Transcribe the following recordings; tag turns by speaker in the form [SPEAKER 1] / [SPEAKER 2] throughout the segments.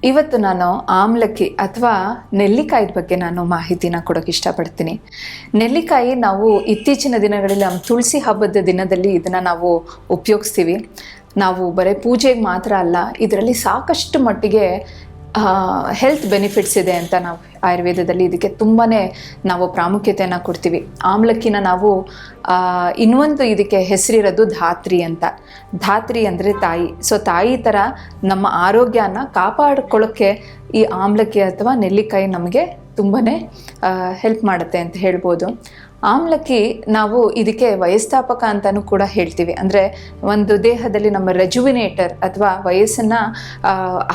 [SPEAKER 1] ಇವತ್ತು ನಾನು ಆಮ್ಲಕ್ಕಿ ಅಥವಾ ನೆಲ್ಲಿಕಾಯಿದ ಬಗ್ಗೆ ನಾನು ಮಾಹಿತಿನ ಕೊಡೋಕೆ ಇಷ್ಟಪಡ್ತೀನಿ. ನೆಲ್ಲಿಕಾಯಿ ನಾವು ಇತ್ತೀಚಿನ ದಿನಗಳಲ್ಲಿ ನಮ್ಮ ತುಳಸಿ ಹಬ್ಬದ ದಿನದಲ್ಲಿ ಇದನ್ನು ನಾವು ಉಪಯೋಗಿಸ್ತೀವಿ. ನಾವು ಬರೀ ಪೂಜೆಗೆ ಮಾತ್ರ ಅಲ್ಲ, ಇದರಲ್ಲಿ ಸಾಕಷ್ಟು ಮಟ್ಟಿಗೆ ಹೆಲ್ತ್ ಬೆನಿಫಿಟ್ಸ್ ಇದೆ ಅಂತ ನಾವು ಆಯುರ್ವೇದದಲ್ಲಿ ಇದಕ್ಕೆ ತುಂಬಾ ನಾವು ಪ್ರಾಮುಖ್ಯತೆಯನ್ನು ಕೊಡ್ತೀವಿ. ಆಮ್ಲಕ್ಕಿನ ನಾವು ಇನ್ನೊಂದು ಇದಕ್ಕೆ ಹೆಸರಿರೋದು ಧಾತ್ರಿ ಅಂತ. ಧಾತ್ರಿ ಅಂದರೆ ತಾಯಿ. ಸೊ ತಾಯಿ ಥರ ನಮ್ಮ ಆರೋಗ್ಯನ ಕಾಪಾಡ್ಕೊಳ್ಳೋಕ್ಕೆ ಈ ಆಮ್ಲಕ್ಕಿ ಅಥವಾ ನೆಲ್ಲಿಕಾಯಿ ನಮಗೆ ತುಂಬಾ ಹೆಲ್ಪ್ ಮಾಡುತ್ತೆ ಅಂತ ಹೇಳ್ಬೋದು. ಆಮ್ಲಕ್ಕಿ ನಾವು ಇದಕ್ಕೆ ವಯಸ್ತಾಪಕ ಅಂತಲೂ ಕೂಡ ಹೇಳ್ತೀವಿ. ಅಂದರೆ ಒಂದು ದೇಹದಲ್ಲಿ ನಮ್ಮ ರೆಜುವಿನೇಟರ್ ಅಥವಾ ವಯಸ್ಸನ್ನು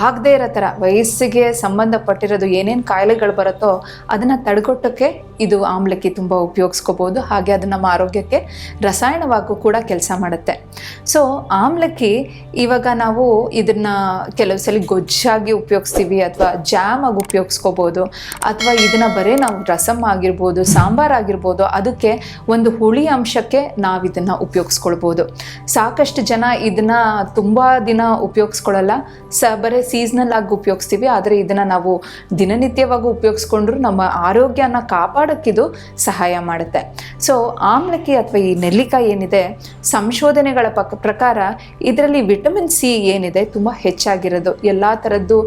[SPEAKER 1] ಆಗದೇ ಇರೋ ಥರ ವಯಸ್ಸಿಗೆ ಸಂಬಂಧಪಟ್ಟಿರೋದು ಏನೇನು ಕಾಯಿಲೆಗಳು ಬರುತ್ತೋ ಅದನ್ನು ತಡೆಗಟ್ಟೋಕ್ಕೆ ಇದು ಆಮ್ಲಕ್ಕಿ ತುಂಬ ಉಪಯೋಗಿಸ್ಕೋಬೋದು. ಹಾಗೆ ಅದು ನಮ್ಮ ಆರೋಗ್ಯಕ್ಕೆ ರಸಾಯನವಾಗೂ ಕೂಡ ಕೆಲಸ ಮಾಡುತ್ತೆ. ಸೊ ಆಮ್ಲಕ್ಕಿ ಇವಾಗ ನಾವು ಇದನ್ನು ಕೆಲವು ಸಲ ಗೊಜ್ಜಾಗಿ ಉಪಯೋಗಿಸ್ತೀವಿ, ಅಥವಾ ಜಾಮ್ ಆಗಿ ಉಪಯೋಗಿಸ್ಕೋಬೋದು, ಅಥವಾ ಇದನ್ನು ಬರೀ ನಾವು ರಸಮ್ ಆಗಿರ್ಬೋದು, ಸಾಂಬಾರ್ ಆಗಿರ್ಬೋದು, ಅದಕ್ಕೆ ಒಂದು ಹುಳಿ ಅಂಶಕ್ಕೆ ನಾವು ಇದನ್ನು ಉಪಯೋಗಿಸ್ಕೊಳ್ಬೋದು. ಸಾಕಷ್ಟು ಜನ ಇದನ್ನು ತುಂಬ ದಿನ ಉಪಯೋಗಿಸ್ಕೊಳ್ಳಲ್ಲ, ಬರೀ ಸೀಸ್ನಲ್ ಆಗಿ ಉಪಯೋಗಿಸ್ತೀವಿ. ಆದರೆ ಇದನ್ನು ನಾವು ದಿನನಿತ್ಯವಾಗಿ ಉಪಯೋಗಿಸ್ಕೊಂಡ್ರು ನಮ್ಮ ಆರೋಗ್ಯನ ಕಾಪಾಡೋಕ್ಕಿದು ಸಹಾಯ ಮಾಡುತ್ತೆ. ಸೊ ಆಮ್ಲಕ್ಕಿ ಅಥವಾ ಈ ನೆಲ್ಲಿಕಾಯಿ ಏನಿದೆ, ಸಂಶೋಧನೆಗಳ ಪ್ರಕಾರ ಇದರಲ್ಲಿ ವಿಟಮಿನ್ ಸಿ ಏನಿದೆ ತುಂಬ ಹೆಚ್ಚಾಗಿರೋದು. ಎಲ್ಲ ಥರದ್ದು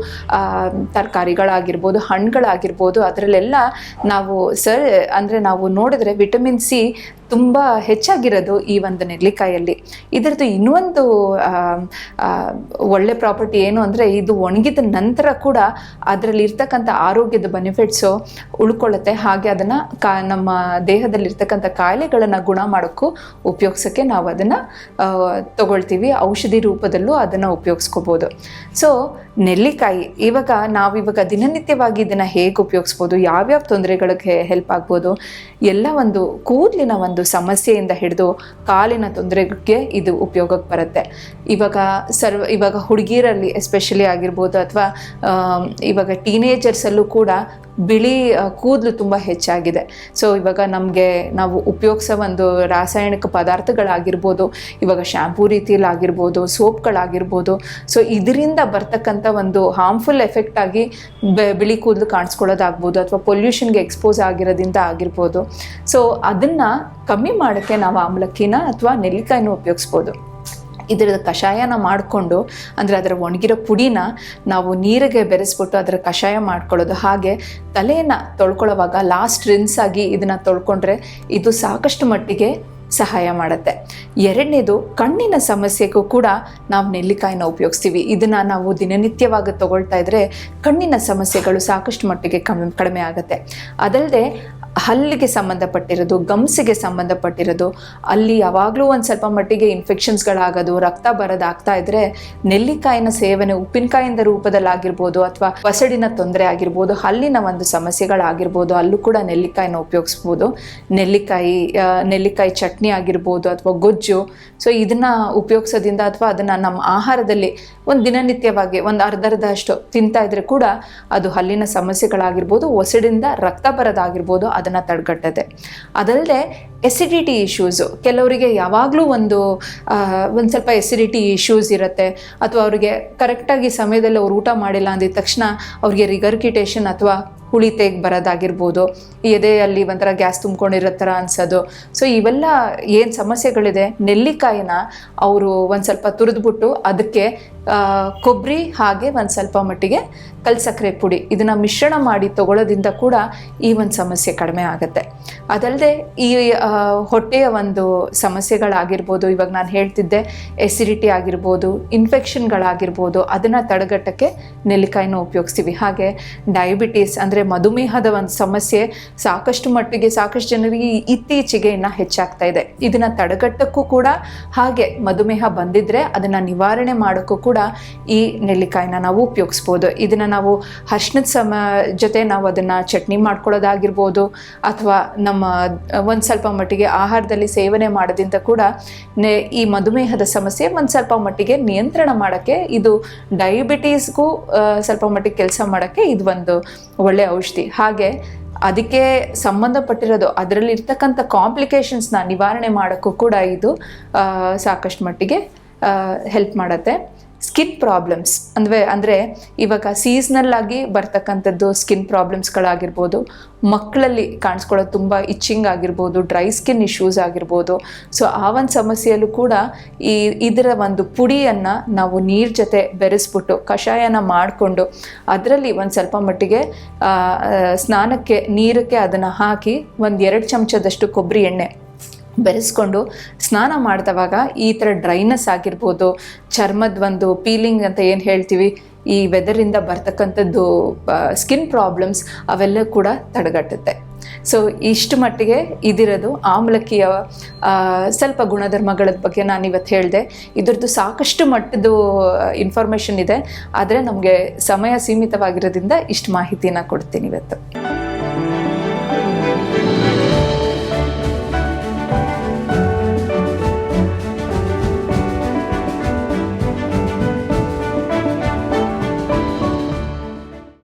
[SPEAKER 1] ತರಕಾರಿಗಳಾಗಿರ್ಬೋದು, ಹಣ್ಣುಗಳಾಗಿರ್ಬೋದು, ಅದರಲ್ಲೆಲ್ಲ ನಾವು ನಾವು ನೋಡಿದ್ರೆ ವಿಟಮಿನ್ ಸಿ ತುಂಬ ಹೆಚ್ಚಾಗಿರೋದು ಈ ಒಂದು ನೆಲ್ಲಿಕಾಯಲ್ಲಿ. ಇದರದ್ದು ಇನ್ನೊಂದು ಒಳ್ಳೆ ಪ್ರಾಪರ್ಟಿ ಏನು ಅಂದರೆ, ಇದು ಒಣಗಿದ ನಂತರ ಕೂಡ ಅದರಲ್ಲಿ ಇರ್ತಕ್ಕಂಥ ಆರೋಗ್ಯದ ಬೆನಿಫಿಟ್ಸು ಉಳ್ಕೊಳ್ಳುತ್ತೆ. ಹಾಗೆ ಅದನ್ನು ನಮ್ಮ ದೇಹದಲ್ಲಿರ್ತಕ್ಕಂಥ ಕಾಯಿಲೆಗಳನ್ನು ಗುಣ ಮಾಡೋಕ್ಕೂ ಉಪಯೋಗಿಸೋಕ್ಕೆ ನಾವು ಅದನ್ನು ತಗೊಳ್ತೀವಿ. ಔಷಧಿ ರೂಪದಲ್ಲೂ ಅದನ್ನು ಉಪಯೋಗಿಸ್ಕೋಬೋದು. ಸೊ ನೆಲ್ಲಿಕಾಯಿ ನಾವಿವಾಗ ದಿನನಿತ್ಯವಾಗಿ ಇದನ್ನು ಹೇಗೆ ಉಪಯೋಗಿಸ್ಬೋದು, ಯಾವ್ಯಾವ ತೊಂದರೆಗಳಿಗೆ ಹೆಲ್ಪ್ ಆಗ್ಬೋದು, ಎಲ್ಲ ಒಂದು ಕೂದಲಿನ ಒಂದು ಸಮಸ್ಯೆಯಿಂದ ಹಿಡಿದು ಕಾಲಿನ ತೊಂದರೆಗೆ ಇದು ಉಪಯೋಗಕ್ಕೆ ಬರುತ್ತೆ. ಇವಾಗ ಹುಡುಗಿಯರಲ್ಲಿ ಎಸ್ಪೆಷಲಿ ಆಗಿರ್ಬೋದು, ಅಥವಾ ಇವಾಗ ಟೀನೇಜರ್ಸಲ್ಲೂ ಕೂಡ ಬಿಳಿ ಕೂದಲು ತುಂಬ ಹೆಚ್ಚಾಗಿದೆ. ಸೊ ಇವಾಗ ನಾವು ಉಪಯೋಗಿಸೋ ಒಂದು ರಾಸಾಯನಿಕ ಪದಾರ್ಥಗಳಾಗಿರ್ಬೋದು, ಇವಾಗ ಶ್ಯಾಂಪೂ ರೀತಿಯಲ್ಲಿ ಆಗಿರ್ಬೋದು, ಸೋಪ್ಗಳಾಗಿರ್ಬೋದು, ಸೊ ಇದರಿಂದ ಬರ್ತಕ್ಕಂಥ ಒಂದು ಹಾರ್ಮ್ಫುಲ್ ಎಫೆಕ್ಟ್ ಆಗಿ ಬಿಳಿ ಕೂದಲು ಕಾಣಿಸ್ಕೊಳ್ಳೋದಾಗ್ಬೋದು, ಅಥವಾ ಪೊಲ್ಯೂಷನ್ಗೆ ಎಕ್ಸ್ಪೋಸ್ ಆಗಿರೋದ್ರಿಂದ ಆಗಿರ್ಬೋದು. ಸೊ ಅದನ್ನು ಕಮ್ಮಿ ಮಾಡೋಕ್ಕೆ ನಾವು ಆಮ್ಲಕ್ಕಿನ ಅಥವಾ ನೆಲ್ಲಿಕಾಯಿನ ಉಪಯೋಗಿಸ್ಬೋದು. ಇದರ ಕಷಾಯನ ಮಾಡಿಕೊಂಡು, ಅಂದರೆ ಅದರ ಒಣಗಿರೋ ಪುಡಿನ ನಾವು ನೀರಿಗೆ ಬೆರೆಸ್ಬಿಟ್ಟು ಅದರ ಕಷಾಯ ಮಾಡ್ಕೊಳ್ಳೋದು. ಹಾಗೆ ತಲೆಯನ್ನು ತೊಳ್ಕೊಳ್ಳೋವಾಗ ಲಾಸ್ಟ್ ರಿನ್ಸ್ ಆಗಿ ಇದನ್ನು ತೊಳ್ಕೊಂಡ್ರೆ ಇದು ಸಾಕಷ್ಟು ಮಟ್ಟಿಗೆ ಸಹಾಯ ಮಾಡುತ್ತೆ. ಎರಡನೇದು, ಕಣ್ಣಿನ ಸಮಸ್ಯೆಗೂ ಕೂಡ ನಾವು ನೆಲ್ಲಿಕಾಯಿನ ಉಪಯೋಗಿಸ್ತೀವಿ. ಇದನ್ನು ನಾವು ದಿನನಿತ್ಯವಾಗಿ ತಗೊಳ್ತಾ ಇದ್ದರೆ ಕಣ್ಣಿನ ಸಮಸ್ಯೆಗಳು ಸಾಕಷ್ಟು ಮಟ್ಟಿಗೆ ಕಡಿಮೆ ಆಗುತ್ತೆ. ಅದಲ್ಲದೆ ಹಲ್ಲಿಗೆ ಸಂಬಂಧಪಟ್ಟಿರೋದು, ಗಮ್ಸಿಗೆ ಸಂಬಂಧಪಟ್ಟಿರೋದು, ಅಲ್ಲಿ ಯಾವಾಗಲೂ ಒಂದು ಸ್ವಲ್ಪ ಮಟ್ಟಿಗೆ ಇನ್ಫೆಕ್ಷನ್ಸ್ಗಳಾಗೋದು, ರಕ್ತ ಬರೋದಾಗ್ತಾ ಇದ್ದರೆ ನೆಲ್ಲಿಕಾಯಿನ ಸೇವನೆ, ಉಪ್ಪಿನಕಾಯಿಂದ ರೂಪದಲ್ಲಾಗಿರ್ಬೋದು, ಅಥವಾ ಒಸಡಿನ ತೊಂದರೆ ಆಗಿರ್ಬೋದು, ಹಲ್ಲಿನ ಒಂದು ಸಮಸ್ಯೆಗಳಾಗಿರ್ಬೋದು, ಅಲ್ಲೂ ಕೂಡ ನೆಲ್ಲಿಕಾಯಿನ ಉಪಯೋಗಿಸ್ಬೋದು. ನೆಲ್ಲಿಕಾಯಿ ಚಟ್ನಿ ಆಗಿರ್ಬೋದು, ಅಥವಾ ಗೊಜ್ಜು. ಸೊ ಇದನ್ನು ಉಪಯೋಗಿಸೋದ್ರಿಂದ, ಅಥವಾ ಅದನ್ನು ನಮ್ಮ ಆಹಾರದಲ್ಲಿ ಒಂದು ದಿನನಿತ್ಯವಾಗಿ ಒಂದು ಅರ್ಧದಷ್ಟು ತಿಂತಾ ಇದ್ರೆ ಕೂಡ ಅದು ಹಲ್ಲಿನ ಸಮಸ್ಯೆಗಳಾಗಿರ್ಬೋದು, ಒಸಡಿಂದ ರಕ್ತ ಬರೋದಾಗಿರ್ಬೋದು, ಅದನ್ನು ತಡೆಗಟ್ಟದೆ. ಅದಲ್ಲದೆ ಎಸಿಡಿಟಿ ಇಶ್ಯೂಸು, ಕೆಲವರಿಗೆ ಯಾವಾಗಲೂ ಒಂದು ಸ್ವಲ್ಪ ಎಸಿಡಿಟಿ ಇಶ್ಯೂಸ್ ಇರುತ್ತೆ, ಅಥವಾ ಅವರಿಗೆ ಕರೆಕ್ಟಾಗಿ ಸಮಯದಲ್ಲಿ ಅವ್ರು ಊಟ ಮಾಡಿಲ್ಲ ಅಂದಿದ ತಕ್ಷಣ ಅವ್ರಿಗೆ ರಿಗರ್ಕಿಟೇಷನ್ ಅಥವಾ ಹುಳಿ ತೇಗ್ ಬರೋದಾಗಿರ್ಬೋದು, ಎದೆಯಲ್ಲಿ ಒಂಥರ ಗ್ಯಾಸ್ ತುಂಬ್ಕೊಂಡಿರೋ ಥರ ಅನ್ಸೋದು. ಸೊ ಇವೆಲ್ಲ ಏನು ಸಮಸ್ಯೆಗಳಿದೆ, ನೆಲ್ಲಿಕಾಯಿನ ಅವರು ಒಂದು ಸ್ವಲ್ಪ ತುರಿದ್ಬಿಟ್ಟು ಅದಕ್ಕೆ ಕೊಬ್ಬರಿ ಹಾಗೆ ಒಂದು ಸ್ವಲ್ಪ ಮಟ್ಟಿಗೆ ಕಲ್ಸಕ್ಕರೆ ಪುಡಿ ಇದನ್ನು ಮಿಶ್ರಣ ಮಾಡಿ ತಗೊಳ್ಳೋದ್ರಿಂದ ಕೂಡ ಈ ಒಂದು ಸಮಸ್ಯೆ ಕಡಿಮೆ ಆಗುತ್ತೆ. ಅದಲ್ಲದೆ ಈ ಹೊಟ್ಟೆಯ ಒಂದು ಸಮಸ್ಯೆಗಳಾಗಿರ್ಬೋದು, ಇವಾಗ ನಾನು ಹೇಳ್ತಿದ್ದೆ ಎಸಿಡಿಟಿ ಆಗಿರ್ಬೋದು, ಇನ್ಫೆಕ್ಷನ್ಗಳಾಗಿರ್ಬೋದು, ಅದನ್ನು ತಡೆಗಟ್ಟಕ್ಕೆ ನೆಲ್ಲಿಕಾಯಿನ ಉಪಯೋಗಿಸ್ತೀವಿ. ಹಾಗೆ ಡಯಾಬಿಟೀಸ್ ಅಂದರೆ ಮಧುಮೇಹದ ಒಂದು ಸಮಸ್ಯೆ ಸಾಕಷ್ಟು ಜನರಿಗೆ ಇತ್ತೀಚೆಗೆ ಇನ್ನೂ ಹೆಚ್ಚಾಗ್ತಾ ಇದೆ. ಇದನ್ನು ತಡೆಗಟ್ಟಕ್ಕೂ ಕೂಡ, ಹಾಗೆ ಮಧುಮೇಹ ಬಂದಿದ್ರೆ ಅದನ್ನು ನಿವಾರಣೆ ಮಾಡೋಕ್ಕೂ ಕೂಡ ಈ ನೆಲ್ಲಿಕಾಯಿನ ನಾವು ಉಪಯೋಗಿಸ್ಬೋದು. ಇದನ್ನು ನಾವು ಅರಿಶಿಣದ ಜೊತೆ ನಾವು ಅದನ್ನು ಚಟ್ನಿ ಮಾಡ್ಕೊಳ್ಳೋದಾಗಿರ್ಬೋದು, ಅಥವಾ ನಮ್ಮ ಒಂದು ಸ್ವಲ್ಪ ಮಟ್ಟಿಗೆ ಆಹಾರದಲ್ಲಿ ಸೇವನೆ ಮಾಡೋದ್ರಿಂದ ಕೂಡ ಈ ಮಧುಮೇಹದ ಸಮಸ್ಯೆ ಒಂದು ಸ್ವಲ್ಪ ಮಟ್ಟಿಗೆ ನಿಯಂತ್ರಣ ಮಾಡೋಕ್ಕೆ, ಇದು ಡಯಾಬಿಟೀಸ್ಗೂ ಸ್ವಲ್ಪ ಮಟ್ಟಿಗೆ ಕೆಲಸ ಮಾಡೋಕ್ಕೆ ಇದು ಒಂದು ಒಳ್ಳೆಯ ಔಷಧಿ. ಹಾಗೆ ಅದಕ್ಕೆ ಸಂಬಂಧಪಟ್ಟಿರೋದು ಅದರಲ್ಲಿ ಇರ್ತಕ್ಕಂಥ ಕಾಂಪ್ಲಿಕೇಶನ್ಸ್ನ ನಿವಾರಣೆ ಮಾಡೋಕ್ಕೂ ಕೂಡ ಇದು ಸಾಕಷ್ಟು ಮಟ್ಟಿಗೆ ಹೆಲ್ಪ್ ಮಾಡುತ್ತೆ. ಸ್ಕಿನ್ ಪ್ರಾಬ್ಲಮ್ಸ್ ಅಂದರೆ ಇವಾಗ ಸೀಸ್ನಲ್ ಆಗಿ ಬರ್ತಕ್ಕಂಥದ್ದು ಸ್ಕಿನ್ ಪ್ರಾಬ್ಲಮ್ಸ್ಗಳಾಗಿರ್ಬೋದು, ಮಕ್ಕಳಲ್ಲಿ ಕಾಣಿಸ್ಕೊಳ್ಳೋದು ತುಂಬ ಇಚ್ಚಿಂಗ್ ಆಗಿರ್ಬೋದು, ಡ್ರೈ ಸ್ಕಿನ್ ಇಶ್ಯೂಸ್ ಆಗಿರ್ಬೋದು. ಸೊ ಆ ಒಂದು ಸಮಸ್ಯೆಯಲ್ಲೂ ಕೂಡ ಇದರ ಒಂದು ಪುಡಿಯನ್ನು ನಾವು ನೀರು ಜೊತೆ ಬೆರೆಸ್ಬಿಟ್ಟು ಕಷಾಯನ ಮಾಡಿಕೊಂಡು ಅದರಲ್ಲಿ ಒಂದು ಸ್ವಲ್ಪ ಮಟ್ಟಿಗೆ ಸ್ನಾನಕ್ಕೆ ನೀರಕ್ಕೆ ಅದನ್ನು ಹಾಕಿ 1-2 ಚಮಚದಷ್ಟು ಕೊಬ್ಬರಿ ಎಣ್ಣೆ ಬೆರೆಸ್ಕೊಂಡು ಸ್ನಾನ ಮಾಡಿದವಾಗ ಈ ಥರ ಡ್ರೈನೆಸ್ ಆಗಿರ್ಬೋದು, ಚರ್ಮದ ಒಂದು ಪೀಲಿಂಗ್ ಅಂತ ಏನು ಹೇಳ್ತೀವಿ, ಈ ವೆದರಿಂದ ಬರ್ತಕ್ಕಂಥದ್ದು ಸ್ಕಿನ್ ಪ್ರಾಬ್ಲಮ್ಸ್ ಅವೆಲ್ಲ ಕೂಡ ತಡೆಗಟ್ಟುತ್ತೆ. ಸೊ ಇಷ್ಟು ಮಟ್ಟಿಗೆ ಇದಿರೋದು ಆಮ್ಲಕ್ಕಿಯ ಸ್ವಲ್ಪ ಗುಣಧರ್ಮಗಳ ಬಗ್ಗೆ ನಾನು ಇವತ್ತು ಹೇಳಿದೆ. ಇದ್ರದ್ದು ಸಾಕಷ್ಟು ಮಟ್ಟದ್ದು ಇನ್ಫಾರ್ಮೇಷನ್ ಇದೆ, ಆದರೆ ನಮಗೆ ಸಮಯ ಸೀಮಿತವಾಗಿರೋದ್ರಿಂದ ಇಷ್ಟು ಮಾಹಿತಿನ ಕೊಡ್ತೀನಿ ಇವತ್ತು.